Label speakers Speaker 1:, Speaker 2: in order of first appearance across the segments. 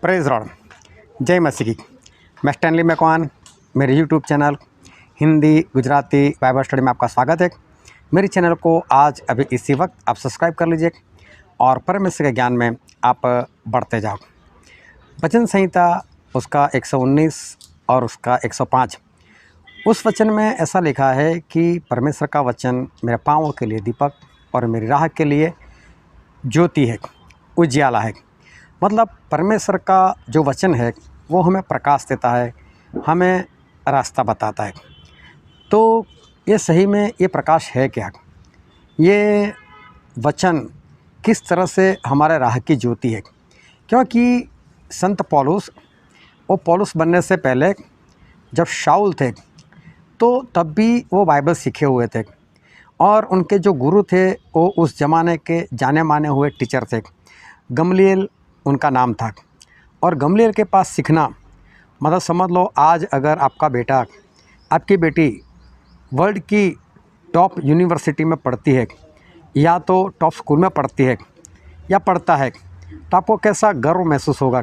Speaker 1: Praise Lord, जय मसीह की। मैं स्टैनली मैकवान, मेरे YouTube channel Hindi Gujarati Bible study में आपका स्वागत है। मेरे चैनल को आज अभी इसी वक्त आप सब्सक्राइब कर लीजिए और परमेश्वर के ज्ञान में आप बढ़ते जाओ। वचन संहिता उसका 119 और उसका 105, उस वचन में ऐसा लिखा है कि परमेश्वर का वचन मेरे पाँवों के लिए दीपक और मेरी राह के लिए ज्योति है, उजियाला है। मतलब परमेश्वर का जो वचन है वो हमें प्रकाश देता है, हमें रास्ता बताता है। तो ये सही में ये प्रकाश है क्या? ये वचन किस तरह से हमारे राह की ज्योति है? क्योंकि संत पौलुस, वो पौलुस बनने से पहले जब शाऊल थे तो तब भी वो बाइबल सीखे हुए थे और उनके जो गुरु थे वो उस ज़माने के जाने माने हुए टीचर थे। गमलीएल उनका नाम था। और गमलीएल के पास सीखना मतलब समझ लो, आज अगर आपका बेटा, आपकी बेटी वर्ल्ड की टॉप यूनिवर्सिटी में पढ़ती है या तो टॉप स्कूल में पढ़ती है या पढ़ता है तो आपको कैसा गर्व महसूस होगा।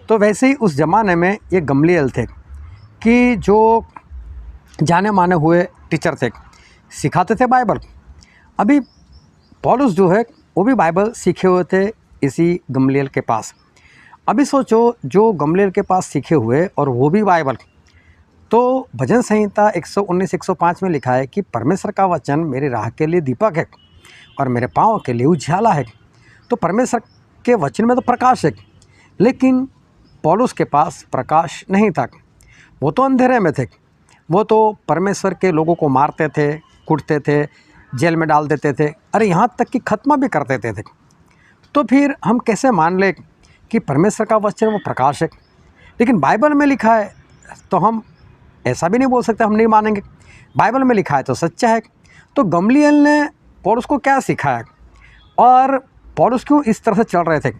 Speaker 1: तो वैसे ही उस ज़माने में ये गमलीएल थे कि जो जाने माने हुए टीचर थे, सिखाते थे बाइबल। अभी पौलुस जो है वो भी बाइबल सीखे हुए थे इसी गमलीएल के पास। अभी सोचो, जो गमलीएल के पास सीखे हुए और वो भी बाइबल। तो भजन संहिता 119-105 में लिखा है कि परमेश्वर का वचन मेरी राह के लिए दीपक है और मेरे पाँव के लिए उजियाला है। तो परमेश्वर के वचन में तो प्रकाश है, लेकिन पौलुस के पास प्रकाश नहीं था। वो तो अंधेरे में थे। वो तो परमेश्वर के लोगों को मारते थे, कूटते थे, जेल में डाल देते थे, अरे यहाँ तक कि खत्म भी कर देते थे। तो फिर हम कैसे मान लें कि परमेश्वर का वचन वो प्रकाश है? लेकिन बाइबल में लिखा है तो हम ऐसा भी नहीं बोल सकते हम नहीं मानेंगे। बाइबल में लिखा है तो सच्चा है। तो गमलीएल ने पौलुस को क्या सिखाया और पौलुस क्यों इस तरह से चल रहे थे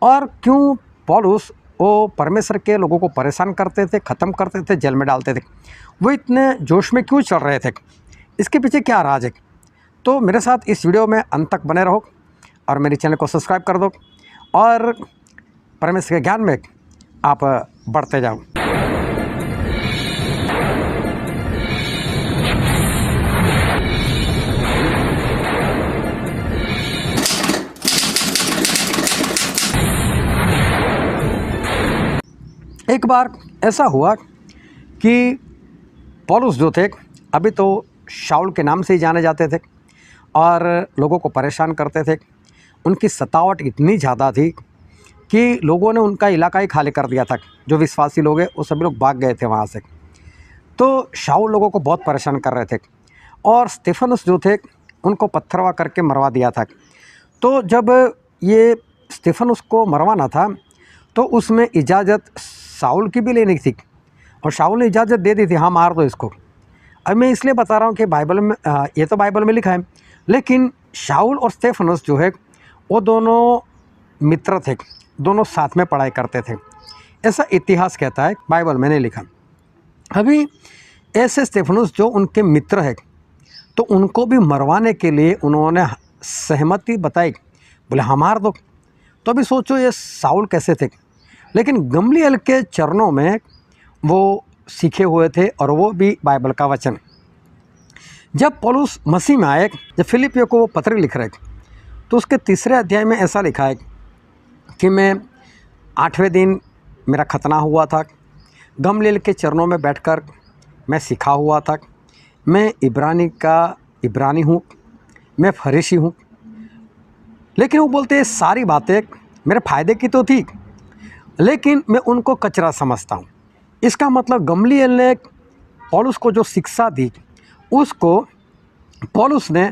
Speaker 1: और क्यों पौलुस वो परमेश्वर के लोगों को परेशान करते थे, ख़त्म करते थे, जेल में डालते थे? वो इतने जोश में क्यों चल रहे थे? इसके पीछे क्या राज है? तो मेरे साथ इस वीडियो में अंत तक बने रहो और मेरे चैनल को सब्सक्राइब कर दो और परमेश्वर के ज्ञान में आप बढ़ते जाओ। एक बार ऐसा हुआ कि पौलुस जो थे, अभी तो शाऊल के नाम से ही जाने जाते थे और लोगों को परेशान करते थे। उनकी सतावट इतनी ज़्यादा थी कि लोगों ने उनका इलाका ही खाली कर दिया था। जो विश्वासी लोग हैं वो सभी लोग भाग गए थे वहाँ से। तो शाऊल लोगों को बहुत परेशान कर रहे थे और स्तेफनुस जो थे उनको पत्थरवा करके मरवा दिया था। तो जब ये स्तेफनुस को मरवाना था तो उसमें इजाज़त शाऊल की भी लेनी थी और शाऊल ने इजाज़त दे दी थी, हाँ मार दो इसको। अब मैं इसलिए बता रहा हूँ कि बाइबल में ये तो बाइबल में लिखा है, लेकिन शाऊल और स्तेफनुस जो है वो दोनों मित्र थे, दोनों साथ में पढ़ाई करते थे, ऐसा इतिहास कहता है, बाइबल में नहीं लिखा। अभी ऐसे स्तेफनुस जो उनके मित्र है तो उनको भी मरवाने के लिए उन्होंने सहमति बताई, बोले हाँ मार दो। तो अभी सोचो ये शाऊल कैसे थे, लेकिन गमलीएल के चरणों में वो सीखे हुए थे और वो भी बाइबल का वचन। जब पौलुस मसीह में आए, जब फिलिपियों को वो पत्र लिख रहे तो उसके 3 अध्याय में ऐसा लिखा है कि मैं 8वें दिन मेरा खतना हुआ था, गमलीएल के चरणों में बैठकर मैं सीखा हुआ था, मैं इब्रानी का इब्रानी हूँ, मैं फरीसी हूँ। लेकिन वो बोलते हैं सारी बातें मेरे फ़ायदे की तो थी, लेकिन मैं उनको कचरा समझता हूँ। इसका मतलब गमलीएल ने पौलुस को जो शिक्षा दी उसको पौलुस ने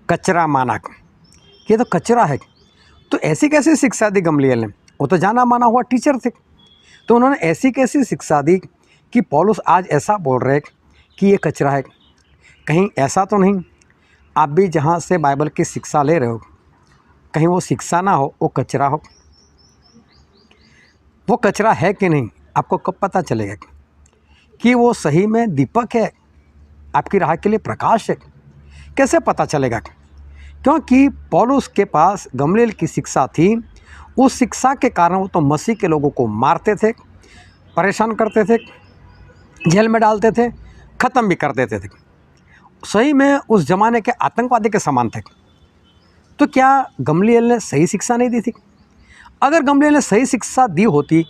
Speaker 1: कचरा माना कि ये तो कचरा है। तो ऐसी कैसी शिक्षा दी गमलीएल ने? वो तो जाना माना हुआ टीचर थे। तो उन्होंने ऐसी कैसी शिक्षा दी कि पौलुस आज ऐसा बोल रहे कि ये कचरा है? कहीं ऐसा तो नहीं आप भी जहाँ से बाइबल की शिक्षा ले रहे हो कहीं वो शिक्षा ना हो, वो कचरा हो? वो कचरा है कि नहीं आपको कब पता चलेगा कि वो सही में दीपक है, आपकी राह के लिए प्रकाश है? कैसे पता चलेगा? क्योंकि पौलुस के पास गमलीएल की शिक्षा थी उस शिक्षा के कारण वो तो मसीह के लोगों को मारते थे, परेशान करते थे, जेल में डालते थे, ख़त्म भी कर देते थे। सही में उस ज़माने के आतंकवादी के समान थे। तो क्या गमलीएल ने सही शिक्षा नहीं दी थी? अगर गमलीएल ने सही शिक्षा दी होती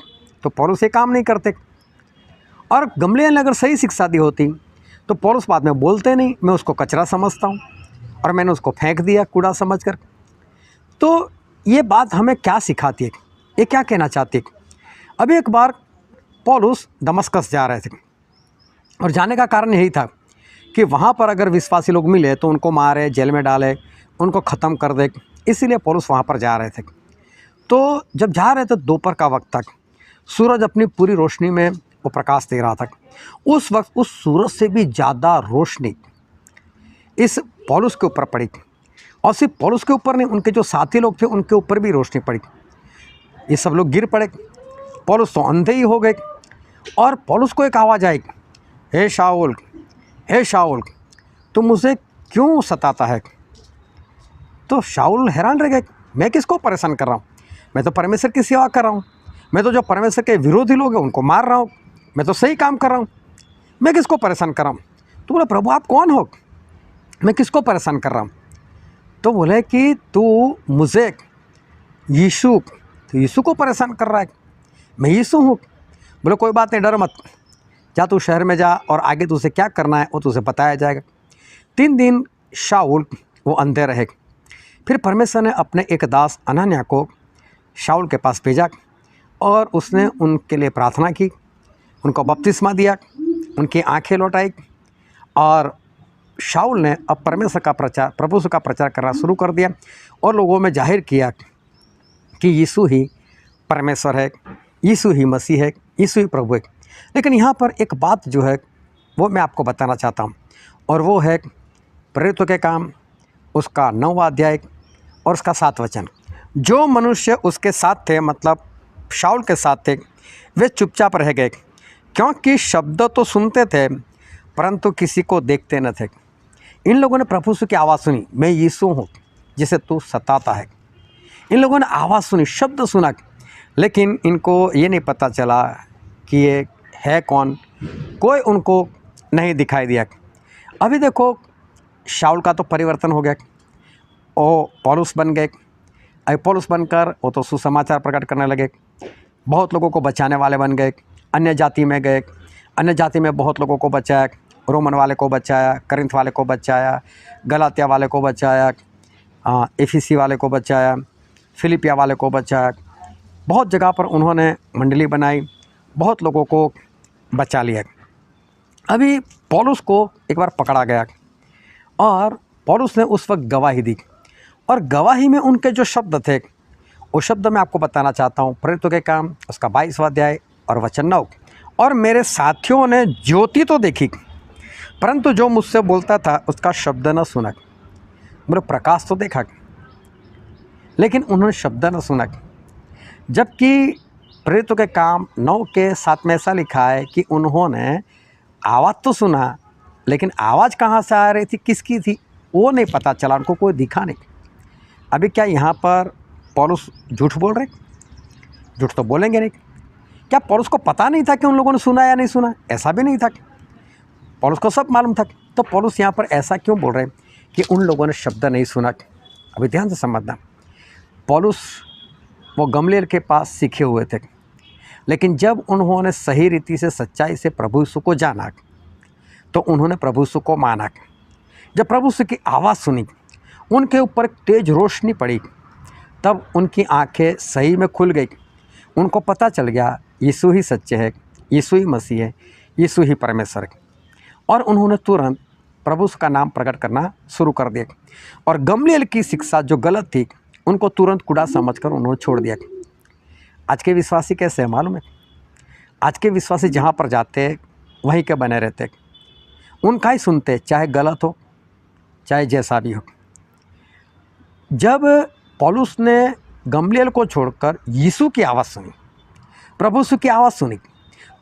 Speaker 1: तो पौलुस ये काम नहीं करते, और गमलीएल ने अगर सही शिक्षा दी होती तो पौलुस बाद में बोलते नहीं, मैं उसको कचरा समझता हूँ और मैंने उसको फेंक दिया कूड़ा समझकर। तो ये बात हमें क्या सिखाती है, ये क्या कहना चाहती है? अभी एक बार पौलुस दमस्कस जा रहे थे, और जाने का कारण यही था कि वहाँ पर अगर विश्वासी लोग मिले तो उनको मारे, जेल में डाले, उनको ख़त्म कर दे, इसीलिए पौलुस वहाँ पर जा रहे थे। तो जब जा रहे थे दोपहर का वक्त तक, सूरज अपनी पूरी रोशनी में वो प्रकाश दे रहा था। उस वक्त उस सूरज से भी ज़्यादा रोशनी इस पौलुस के ऊपर पड़ी, और सिर्फ पौलुस के ऊपर नहीं, उनके जो साथी लोग थे उनके ऊपर भी रोशनी पड़ी। ये सब लोग गिर पड़े, पौलुस तो अंधे ही हो गए। और पौलुस को एक आवाज़ आई, हे शाऊल, हे शाऊल, तुम मुझे क्यों सताता है? तो शाऊल हैरान रह गए, मैं किसको परेशान कर रहा हूँ? मैं तो परमेश्वर की सेवा कर रहा हूँ, मैं तो जो परमेश्वर के विरोधी लोग हैं उनको मार रहा हूँ, मैं तो सही काम कर रहा हूँ, मैं किसको परेशान कर रहा हूँ? तो बोला, प्रभु आप कौन हो, मैं किसको परेशान कर रहा हूँ? तो बोले कि तू मुझे यीशु को परेशान कर रहा है, मैं यीशु हूँ। बोले कोई बात नहीं, डर मत, जा तू शहर में जा और आगे तुझे क्या करना है वो तुझे बताया जाएगा। 3 दिन शाऊल वो अंधे रहे। फिर परमेश्वर ने अपने एक दास अनन्याह को शाऊल के पास भेजा, और उसने उनके लिए प्रार्थना की, उनको बपतिस्मा दिया, उनकी आंखें लौटाई, और शाऊल ने अब परमेश्वर का प्रचार, प्रभु का प्रचार करना शुरू कर दिया, और लोगों में जाहिर किया कि यीशु ही परमेश्वर है, यीशु ही मसीह है, यीशु ही प्रभु है। लेकिन यहाँ पर एक बात जो है वो मैं आपको बताना चाहता हूँ, और वो है प्रेरितों के काम उसका 9वां अध्याय और उसका 7 वचन। जो मनुष्य उसके साथ थे, मतलब शाऊल के साथ थे, वे चुपचाप रह गए, क्योंकि शब्द तो सुनते थे परंतु किसी को देखते न थे। इन लोगों ने प्रभु यीशु की आवाज़ सुनी, मैं यीशु हूँ जिसे तू सताता है। इन लोगों ने आवाज़ सुनी, शब्द सुना, लेकिन इनको ये नहीं पता चला कि ये है कौन, कोई उनको नहीं दिखाई दिया। अभी देखो शाऊल का तो परिवर्तन हो गया, वो पौलुस बन गए। अभी पौलुस बनकर वो तो सुसमाचार प्रकट करने लगे, बहुत लोगों को बचाने वाले बन गए। अन्य जाति में गए, अन्य जाति में बहुत लोगों को बचाया, रोमन वाले को बचाया, करिंथ वाले को बचाया, गलातिया वाले को बचाया, एफिसी वाले को बचाया, फिलिपिया वाले को बचाया। बहुत जगह पर उन्होंने मंडली बनाई, बहुत लोगों को बचा लिया। अभी पौलुस को एक बार पकड़ा गया, और पौलुस ने उस वक्त गवाही दी, और गवाही में उनके जो शब्द थे वो शब्द मैं आपको बताना चाहता हूँ। प्रेरितों के काम उसका 22वां अध्याय और वचन 9। और मेरे साथियों ने ज्योति तो देखी, परंतु जो मुझसे बोलता था उसका शब्द न सुना। बोले प्रकाश तो देखा, लेकिन उन्होंने शब्द न सुना। जबकि प्रेरितों के काम 9 के 7 में ऐसा लिखा है कि उन्होंने आवाज़ तो सुना, लेकिन आवाज़ कहाँ से आ रही थी, किसकी थी, वो नहीं पता चला, उनको कोई दिखा नहीं। अभी क्या यहाँ पर पौलुस झूठ बोल रहे? झूठ तो बोलेंगे नहीं। क्या पौलुस को पता नहीं था कि उन लोगों ने सुना या नहीं सुना? ऐसा भी नहीं था, पौलुस को सब मालूम था। तो पौलुस यहाँ पर ऐसा क्यों बोल रहे हैं कि उन लोगों ने शब्द नहीं सुना? अभी ध्यान से समझना, पौलुस वो गमलीएल के पास सीखे हुए थे, लेकिन जब उन्होंने सही रीति से सच्चाई से प्रभु यीशु को जाना तो उन्होंने प्रभु यीशु को माना। जब प्रभु यीशु की आवाज़ सुनी, उनके ऊपर तेज रोशनी पड़ी, तब उनकी आंखें सही में खुल गई। उनको पता चल गया यीशु ही सच्चे है, यीशु ही मसीह है, यीशु ही परमेश्वर है। और उन्होंने तुरंत प्रभु का नाम प्रकट करना शुरू कर दिया, और गमलीएल की शिक्षा जो गलत थी उनको तुरंत कूड़ा समझकर उन्होंने छोड़ दिया। आज के विश्वासी कैसे है मालूम है? आज के विश्वासी जहाँ पर जाते वहीं के बने रहते, उनका ही सुनते, चाहे गलत हो चाहे जैसा भी हो। जब पौलुस ने गमलीएल को छोड़कर यीशु की आवाज़ सुनी, प्रभु यीशु की आवाज़ सुनी,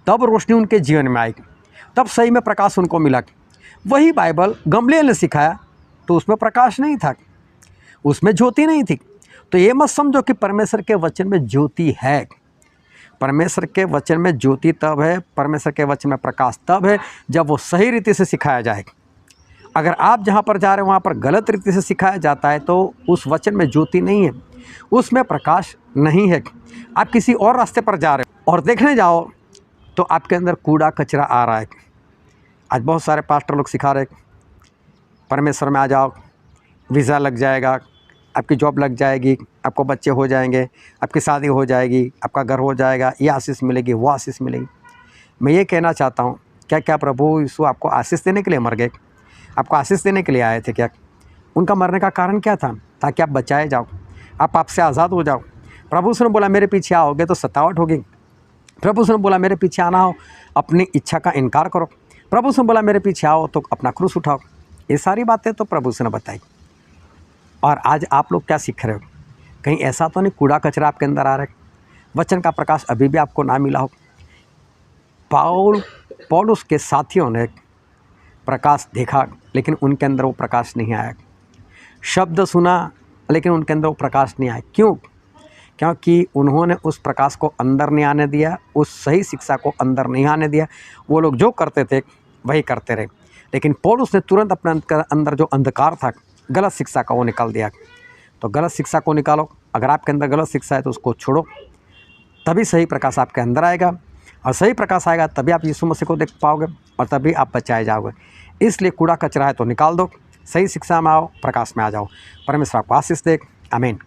Speaker 1: तब रोशनी उनके जीवन में आई, तब सही में प्रकाश उनको मिला। वही बाइबल गमलीएल ने सिखाया तो उसमें प्रकाश नहीं था, उसमें ज्योति नहीं थी। तो ये मत समझो कि परमेश्वर के वचन में ज्योति है। परमेश्वर के वचन में ज्योति तब है, परमेश्वर के वचन में प्रकाश तब है जब वो सही रीति से सिखाया जाए। अगर आप जहाँ पर जा रहे हो वहाँ पर गलत रीति से सिखाया जाता है तो उस वचन में ज्योति नहीं है, उसमें प्रकाश नहीं है। आप किसी और रास्ते पर जा रहे हो और देखने जाओ तो आपके अंदर कूड़ा कचरा आ रहा है। आज बहुत सारे पास्टर लोग सिखा रहे परमेश्वर में आ जाओ, वीज़ा लग जाएगा, आपकी जॉब लग जाएगी, आपको बच्चे हो जाएंगे, आपकी शादी हो जाएगी, आपका घर हो जाएगा, ये आशीष मिलेगी, वो आशीष मिलेगी। मैं ये कहना चाहता हूँ, क्या प्रभु यीशु आपको आशीष देने के लिए मर गए? आपको आशीष देने के लिए आए थे क्या? उनका मरने का कारण क्या था? ताकि आप बचाए जाओ, आप पाप से आज़ाद हो जाओ। प्रभु उसने बोला मेरे पीछे आओगे तो सतावट होगी। प्रभु उसने बोला मेरे पीछे आना हो, अपनी इच्छा का इनकार करो। प्रभु उसने बोला मेरे पीछे आओ तो अपना क्रूस उठाओ। ये सारी बातें तो प्रभु उसने बताई। और आज आप लोग क्या सीख रहे हो? कहीं ऐसा तो नहीं कूड़ा कचरा आपके अंदर आ रहा है? वचन का प्रकाश अभी भी आपको ना मिला हो? पौलुस के साथियों ने प्रकाश देखा लेकिन उनके अंदर वो प्रकाश नहीं आया। शब्द सुना लेकिन उनके अंदर वो प्रकाश नहीं आया। क्यों? क्योंकि उन्होंने उस प्रकाश को अंदर नहीं आने दिया, उस सही शिक्षा को अंदर नहीं आने दिया। वो लोग जो करते थे वही करते रहे। लेकिन पौलुस ने तुरंत अपने अंदर जो अंधकार था, गलत शिक्षा का, वो निकाल दिया। तो गलत शिक्षा को निकालो। अगर आपके अंदर गलत शिक्षा है तो उसको छोड़ो, तभी सही प्रकाश आपके अंदर आएगा। और सही प्रकाश आएगा तभी आप यीशु मसीह को देख पाओगे और तभी आप बचाए जाओगे। इसलिए कूड़ा कचरा है तो निकाल दो, सही शिक्षा में आओ, प्रकाश में आ जाओ। परमेश्वर आपको आशीष दे। आमीन।